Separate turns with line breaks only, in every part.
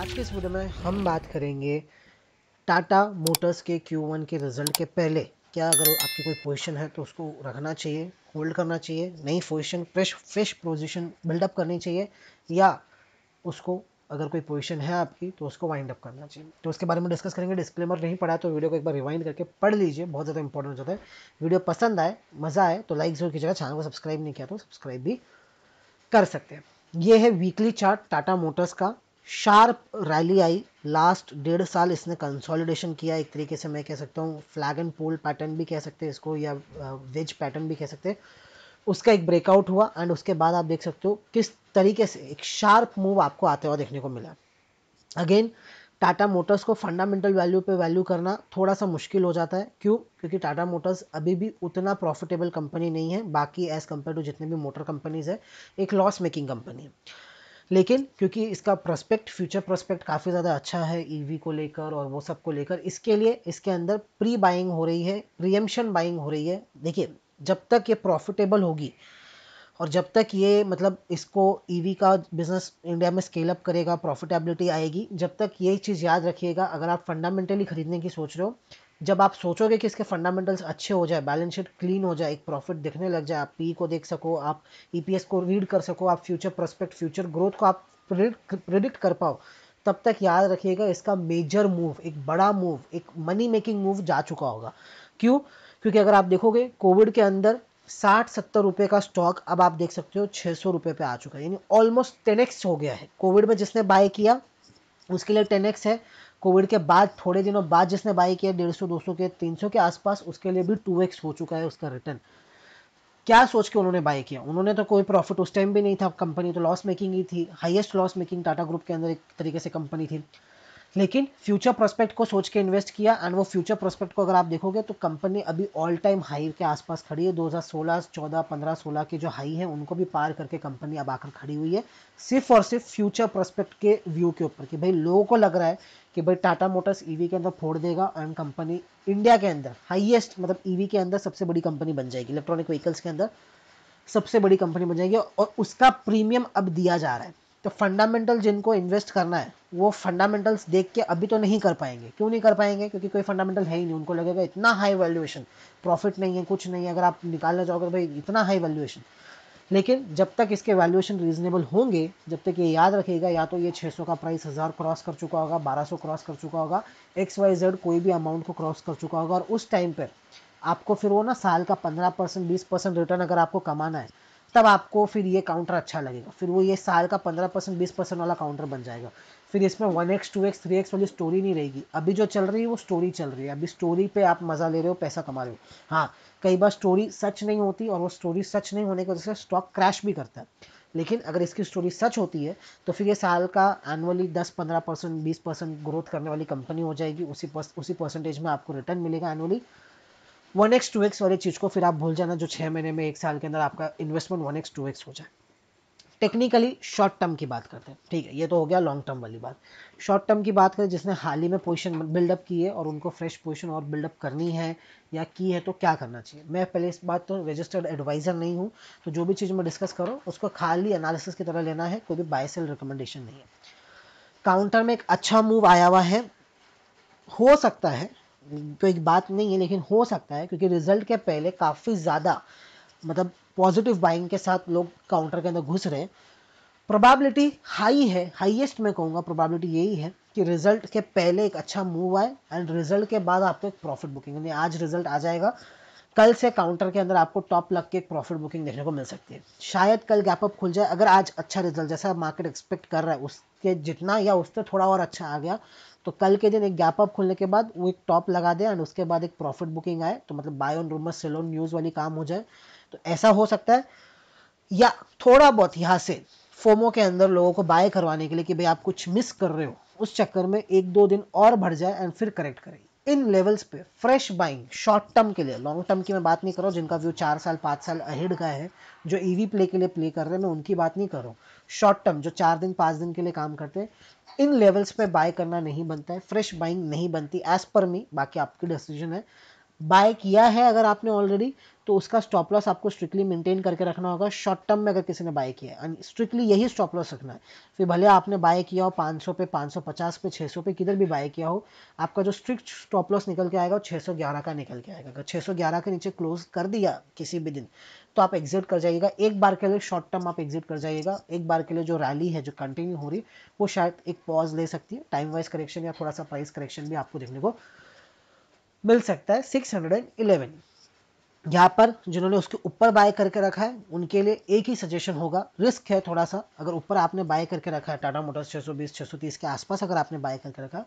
आज के इस वीडियो में हम बात करेंगे टाटा मोटर्स के Q1 के रिजल्ट के पहले क्या अगर आपकी कोई पोजीशन है तो उसको रखना चाहिए, होल्ड करना चाहिए, नई पोजीशन फ्रेश पोजीशन बिल्डअप करनी चाहिए, या उसको अगर कोई पोजीशन है आपकी तो उसको वाइंड अप करना चाहिए। तो उसके बारे में डिस्कस करेंगे। डिस्क्लेमर नहीं पढ़ा तो वीडियो को एक बार रिवाइंड करके पढ़ लीजिए, बहुत ज़्यादा इंपॉर्टेंट हो जाता है। वीडियो पसंद आए, मज़ा आए तो लाइक जरूर कीजिएगा, चैनल को सब्सक्राइब नहीं किया तो सब्सक्राइब भी कर सकते हैं। ये है वीकली चार्ट टाटा मोटर्स का। शार्प रैली आई, लास्ट 1.5 साल इसने कंसोलिडेशन किया, एक तरीके से मैं कह सकता हूँ फ्लैग एंड पोल पैटर्न भी कह सकते हैं इसको, या वेज पैटर्न भी कह सकते हैं। उसका एक ब्रेकआउट हुआ एंड उसके बाद आप देख सकते हो किस तरीके से एक शार्प मूव आपको आते हुआ देखने को मिला। अगेन टाटा मोटर्स को फंडामेंटल वैल्यू पे वैल्यू करना थोड़ा सा मुश्किल हो जाता है। क्यों? क्योंकि टाटा मोटर्स अभी भी उतना प्रॉफिटेबल कंपनी नहीं है, बाकी एज कम्पेयर टू जितने भी मोटर कंपनीज है एक लॉस मेकिंग कंपनी है। लेकिन क्योंकि इसका प्रोस्पेक्ट, फ्यूचर प्रोस्पेक्ट काफ़ी ज़्यादा अच्छा है ईवी को लेकर और वो सब को लेकर, इसके लिए इसके अंदर प्री बाइंग हो रही है, प्रीएम्पशन बाइंग हो रही है। देखिए, जब तक ये प्रॉफिटेबल होगी और जब तक ये मतलब इसको ईवी का बिजनेस इंडिया में स्केल अप करेगा, प्रॉफिटेबिलिटी आएगी, जब तक ये चीज़ याद रखिएगा। अगर आप फंडामेंटली खरीदने की सोच रहे हो, जब आप सोचोगे कि इसके फंडामेंटल्स अच्छे हो जाए, बैलेंस शीट क्लीन हो जाए, एक प्रॉफिट दिखने लग जाए, आप पी को देख सको, आप ईपीएस को रीड कर सको, आप फ्यूचर प्रोस्पेक्ट, फ्यूचर ग्रोथ को आप प्रिडिक्ट कर पाओ, तब तक याद रखिएगा इसका मेजर मूव, एक बड़ा मूव, एक मनी मेकिंग मूव जा चुका होगा। क्यों? क्योंकि अगर आप देखोगे कोविड के अंदर 60-70 रुपए का स्टॉक अब आप देख सकते हो 600 रुपए पे आ चुका है, यानी ऑलमोस्ट 10x हो गया है। कोविड में जिसने बाय किया उसके लिए 10x है, कोविड के बाद थोड़े दिनों बाद जिसने बाय किया 150, 200 के, 300 के आसपास, उसके लिए भी 2x हो चुका है उसका रिटर्न। क्या सोच के उन्होंने बाय किया? उन्होंने तो कोई प्रॉफिट उस टाइम भी नहीं था, कंपनी तो लॉस मेकिंग ही थी, highest loss making Tata group के अंदर एक तरीके से कंपनी थी। लेकिन फ्यूचर प्रोस्पेक्ट को सोच के इन्वेस्ट किया एंड वो फ्यूचर प्रोस्पेक्ट को अगर आप देखोगे तो कंपनी अभी ऑल टाइम हाई के आसपास खड़ी है। 2016, 14, 15, 16 के जो हाई है उनको भी पार करके कंपनी अब आकर खड़ी हुई है, सिर्फ और सिर्फ फ्यूचर प्रोस्पेक्ट के व्यू के ऊपर कि भाई लोगों को लग रहा है कि भाई टाटा मोटर्स ईवी के अंदर फोड़ देगा एंड कंपनी इंडिया के अंदर हाईएस्ट, मतलब ईवी के अंदर सबसे बड़ी कंपनी बन जाएगी, इलेक्ट्रॉनिक व्हीकल्स के अंदर सबसे बड़ी कंपनी बन जाएगी और उसका प्रीमियम अब दिया जा रहा है। तो फंडामेंटल जिनको इन्वेस्ट करना है वो फंडामेंटल्स देख के अभी तो नहीं कर पाएंगे। क्यों नहीं कर पाएंगे? क्योंकि कोई फंडामेंटल है ही नहीं। उनको लगेगा इतना हाई वैल्यूएशन, प्रॉफिट नहीं है, कुछ नहीं है, अगर आप निकालना चाहोगे भाई इतना हाई वैल्यूएशन। लेकिन जब तक इसके वैल्यूएशन रीजनेबल होंगे, जब तक ये याद रखेगा, या तो ये 600 का प्राइस 1000 क्रॉस कर चुका होगा, 1200 क्रॉस कर चुका होगा, XYZ कोई भी अमाउंट को क्रॉस कर चुका होगा, और उस टाइम पर आपको फिर वो ना साल का 15%, 20% रिटर्न अगर आपको कमाना है, तब आपको फिर ये काउंटर अच्छा लगेगा। फिर वो ये साल का 15%, 20% वाला काउंटर बन जाएगा। फिर इसमें 1x, 2x, 3x वाली स्टोरी नहीं रहेगी। अभी जो चल रही है वो स्टोरी चल रही है, अभी स्टोरी पे आप मजा ले रहे हो, पैसा कमा रहे हो। हाँ, कई बार स्टोरी सच नहीं होती और वो स्टोरी सच नहीं होने की वजह से स्टॉक क्रैश भी करता है। लेकिन अगर इसकी स्टोरी सच होती है तो फिर ये साल का एनुअली 10-15%, 20% ग्रोथ करने वाली कंपनी हो जाएगी। उसी परसेंटेज में आपको रिटर्न मिलेगा एनुअली। 1x 2x वाली चीज़ को फिर आप भूल जाना, जो 6 महीने में 1 साल के अंदर आपका इन्वेस्टमेंट 1x 2x हो जाए। टेक्निकली शॉर्ट टर्म की बात करते हैं, ठीक है, ये तो हो गया लॉन्ग टर्म वाली बात। शॉर्ट टर्म की बात करें, जिसने हाल ही में पोजीशन बिल्डअप की है और उनको फ्रेश पोजीशन और बिल्डअप करनी है या की है, तो क्या करना चाहिए? मैं पहले इस बात तो रजिस्टर्ड एडवाइजर नहीं हूँ, तो जो भी चीज़ मैं डिस्कस करूँ उसको खाली एनालिसिस की तरह लेना है, कोई भी बाय सेल रिकमेंडेशन नहीं है। काउंटर में एक अच्छा मूव आया हुआ है, हो सकता है, तो एक बात नहीं है लेकिन हो सकता है, क्योंकि रिजल्ट के पहले काफ़ी ज़्यादा मतलब पॉजिटिव बाइंग के साथ लोग काउंटर के अंदर घुस रहे हैं। प्रोबेबिलिटी हाई है, हाईएस्ट मैं कहूँगा प्रोबेबिलिटी यही है कि रिजल्ट के पहले एक अच्छा मूव आए एंड रिजल्ट के बाद आपको एक प्रॉफिट बुकिंग, यानी आज रिजल्ट आ जाएगा, कल से काउंटर के अंदर आपको टॉप लग के एक प्रॉफिट बुकिंग देखने को मिल सकती है। शायद कल गैप अप खुल जाए, अगर आज अच्छा रिजल्ट जैसा मार्केट एक्सपेक्ट कर रहा है उसके जितना या उससे थोड़ा और अच्छा आ गया, तो कल के दिन एक गैप अप खुलने के बाद वो एक टॉप लगा दे एंड उसके बाद एक प्रॉफिट बुकिंग आए, तो मतलब buy on rumour sell on news वाली काम हो जाए, तो ऐसा हो सकता है। या थोड़ा बहुत यहाँ से फोमो के अंदर लोगों को बाय करवाने के लिए कि भाई आप कुछ मिस कर रहे हो, उस चक्कर में 1-2 दिन और बढ़ जाए एंड फिर करेक्ट करें। इन लेवल्स पे फ्रेश बाइंग शॉर्ट टर्म के लिए, लॉन्ग टर्म की मैं बात नहीं कर रहा हूँ, जिनका व्यू 4 साल 5 साल अहेड का है, जो ईवी प्ले के लिए प्ले कर रहे हैं, मैं उनकी बात नहीं कर रहा हूँ। शॉर्ट टर्म जो 4 दिन 5 दिन के लिए काम करते हैं, इन लेवल्स पे बाय करना नहीं बनता है, फ्रेश बाइंग नहीं बनती एज पर मी, बाकी आपकी डिसीजन है। बाय किया है अगर आपने ऑलरेडी, तो उसका स्टॉप लॉस आपको स्ट्रिक्टली मेंटेन करके रखना होगा शॉर्ट टर्म में। अगर किसी ने बाय किया है स्ट्रिक्टली यही स्टॉप लॉस रखना है। फिर भले आपने बाय किया हो 500 पे, 550 पे, 600 पे, किधर भी बाय किया हो, आपका जो स्ट्रिक्ट स्टॉप लॉस निकल के आएगा वो 611 का निकल के आएगा। अगर 611 के नीचे क्लोज कर दिया किसी भी दिन तो आप एग्जिट कर जाइएगा। एक बार के लिए शॉर्ट टर्म आप एग्जिट कर जाइएगा। एक बार के लिए जो रैली है जो कंटिन्यू हो रही वो शायद एक पॉज ले सकती है। टाइम वाइज करेक्शन या थोड़ा सा प्राइस करेक्शन भी आपको देखने को मिल सकता है। 611 यहाँ पर जिन्होंने उसके ऊपर बाय करके रखा है उनके लिए एक ही सजेशन होगा, रिस्क है थोड़ा सा। अगर ऊपर आपने बाय करके रखा है टाटा मोटर्स 620 630 के आसपास अगर आपने बाय करके रखा,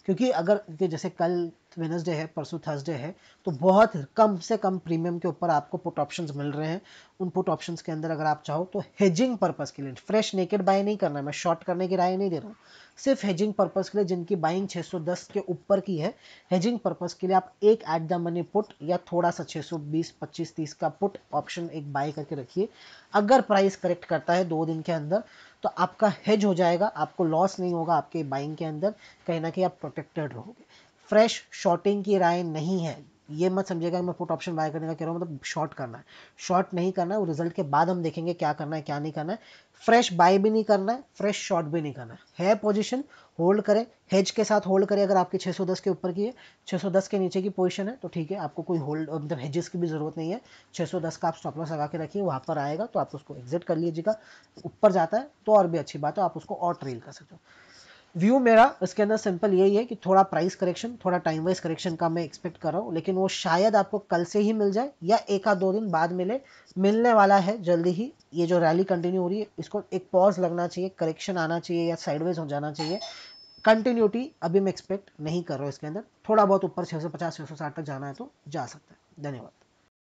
क्योंकि अगर जैसे कल वेडनेसडे है, परसों थर्सडे है, तो बहुत कम से कम प्रीमियम के ऊपर आपको पुट ऑप्शंस मिल रहे हैं। उन पुट ऑप्शंस के अंदर अगर आप चाहो तो हेजिंग पर्पस के लिए, फ्रेश नेकेड बाय नहीं करना है, मैं शॉर्ट करने की राय नहीं दे रहा हूँ, सिर्फ हेजिंग पर्पस के लिए जिनकी बाइंग 610 के ऊपर की है, हेजिंग पर्पस के लिए आप एक एट द मनी पुट या थोड़ा सा 620 25 30 का पुट ऑप्शन एक बाय करके रखिए। अगर प्राइस करेक्ट करता है 2 दिन के अंदर तो आपका हेज हो जाएगा, आपको लॉस नहीं होगा आपके बाइंग के अंदर, कहीं ना कहीं आप प्रोटेक्टेड रहोगे। फ्रेश शॉर्टिंग की राय नहीं है, ये मत समझिएगा मैं पुट ऑप्शन बाय करने का कह रहा हूँ मतलब शॉर्ट करना है। शॉर्ट नहीं करना है, वो रिजल्ट के बाद हम देखेंगे क्या करना है क्या नहीं करना है। फ्रेश बाय भी नहीं करना है, फ्रेश शॉर्ट भी नहीं करना है पोजीशन होल्ड करें, हेज के साथ होल्ड करें। अगर आपकी 610 के ऊपर की है, 610 के नीचे की पोजीशन है तो ठीक है, आपको कोई होल्ड मतलब हेजेस की भी जरूरत नहीं है। 610 का आप स्टॉप लॉस लगा के रखिए, वहां पर आएगा तो आप उसको एग्जिट कर लीजिएगा। ऊपर जाता है तो और भी अच्छी बात है, आप उसको और ट्रेल कर सकते हो। व्यू मेरा इसके अंदर सिंपल यही है कि थोड़ा प्राइस करेक्शन, थोड़ा टाइम वाइज करेक्शन का मैं एक्सपेक्ट कर रहा हूँ, लेकिन वो शायद आपको कल से ही मिल जाए या एक आध 2 दिन बाद मिलने वाला है जल्दी ही। ये जो रैली कंटिन्यू हो रही है इसको एक पॉज लगना चाहिए, करेक्शन आना चाहिए या साइडवेज हो जाना चाहिए। कंटिन्यूटी अभी मैं एक्सपेक्ट नहीं कर रहा हूँ इसके अंदर। थोड़ा बहुत ऊपर 650 660 तक जाना है तो जा सकता है। धन्यवाद।